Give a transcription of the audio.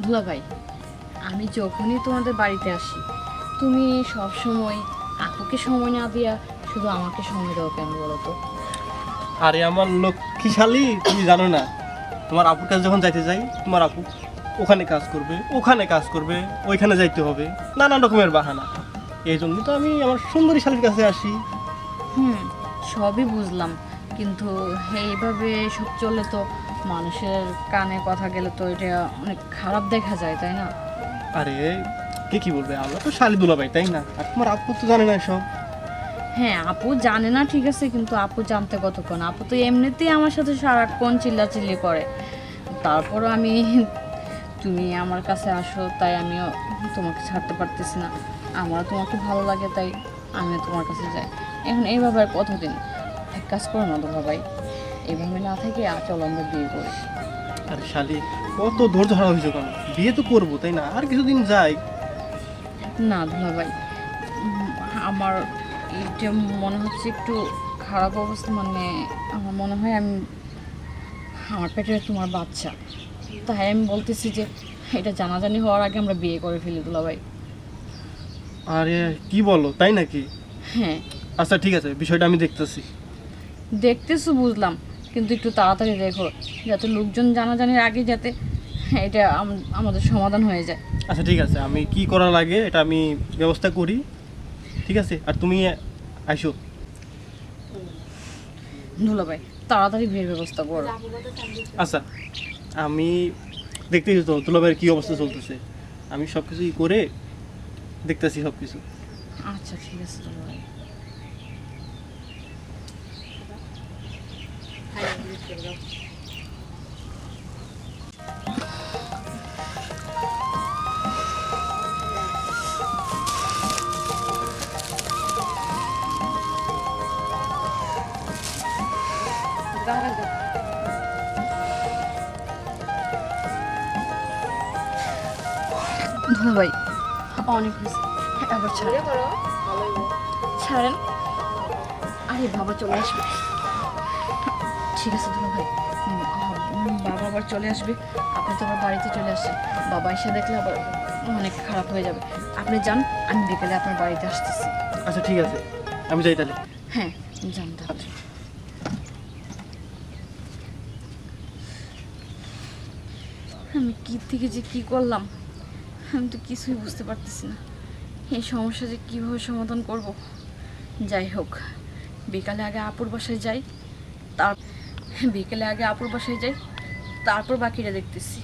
দুলা ভাই, আমি যখনই তোমাদের বাড়িতে আসি তুমি সব সময় আপুকে সময় না দিয়া শুধু আমাকে সময় দাও কেন বলো তো? আরে আমার লক্ষ্মীশালী, তুমি জানো না, তোমার আপুর কাছে যখন যাইতে যাই তোমার আপু ওখানে কাজ করবে, ওখানে কাজ করবে, ওইখানে যাইতে হবে, নানান রকমের বাহানা। এই জন্যই তো আমি আমার সুন্দরী শালীর কাছে আসি। সবই বুঝলাম, কিন্তু এইভাবে সব চললে তো মানুষের কানে কথা গেলে তো এটা অনেক খারাপ দেখা যায়, তাই না? আরে কে কি বলবে, আমরা তো শালী দুলাভাই, তাই না? আর তোমার আপু তো জানে না সব। হ্যাঁ, আপু জানে না ঠিক আছে, কিন্তু আপু জানতে কতক্ষণ? আপু তো এমনিতেই আমার সাথে সারাক্ষণ চিল্লাচিল্লি করে। তারপরও তুমি আমার কাছে আসো, তাই আমিও তোমাকে ছাড়তে পারতেছি না। আমারও তোমাকে ভালো লাগে, তাই আমিও তোমার কাছে যাই। এখন এইভাবে আর কতদিন? এক কাজ করো না দুলা ভাই, এইভাবে না থেকে চলো আমরা বিয়ে করি। আরে শালী, কত ধৈর্য হারা হয়েছে কেন? বিয়ে তো করবো, তাই না? আর কিছুদিন যাই। না দুলা ভাই, আমার এটা মনে হচ্ছে একটু খারাপ অবস্থা। আমার মনে হয় আমার পেটে তোমার বাচ্চা, তাই আমি বলতেছি যে এটা জানাজানি হওয়ার আগে আমরা বিয়ে করে ফেলি দুলা ভাই। আরে কি বলো, তাই নাকি? হ্যাঁ, আচ্ছা ঠিক আছে, বিষয়টা আমি দেখতেছি। দেখতেছো বুঝলাম, কিন্তু একটু তাড়াতাড়ি দেখো, যাতে লোকজন জানাজানির আগে যাতে এটা আমাদের সমাধান হয়ে যায়। আচ্ছা ঠিক আছে, আমি কি করা লাগে এটা আমি ব্যবস্থা করি, ঠিক আছে? আর তুমি আইসো। দুলা ভাই, তাড়াতাড়ি বিয়ের ব্যবস্থা করো। আচ্ছা, আমি দেখতেছি তো দুলাভাইয়ের কী অবস্থা চলতেছে, আমি সব কিছুই করে দেখতেছি সব কিছু। আচ্ছা ঠিক আছে দুলা ভাই। দুলা ভাই, অনেক হয়েছে, এবার ছাড়েন। ছাড়েন। আরে বাবা চলে আসবে। ঠিক আছে দুলা ভাই, বাবা আবার চলে আসবে। আপনি তো আবার বাড়িতে চলে আসছেন, বাবা এসে দেখলে আবার অনেক খারাপ হয়ে যাবে। আপনি যান, আমি বিকেলে আপনার বাড়িতে আসতেছি। আচ্ছা ঠিক আছে, আমি যাই তাহলে। হ্যাঁ, যান তাহলে। আমি কি থেকে যে কি করলাম, আমি তো কিছুই বুঝতে পারতেছি না। এই সমস্যা যে কীভাবে সমাধান করব। যাই হোক, বিকালে আগে আপুর বাসায় যাই, তার বিকেলে আগে আপুর বাসায় যাই, তারপর বাকিটা দেখতেছি।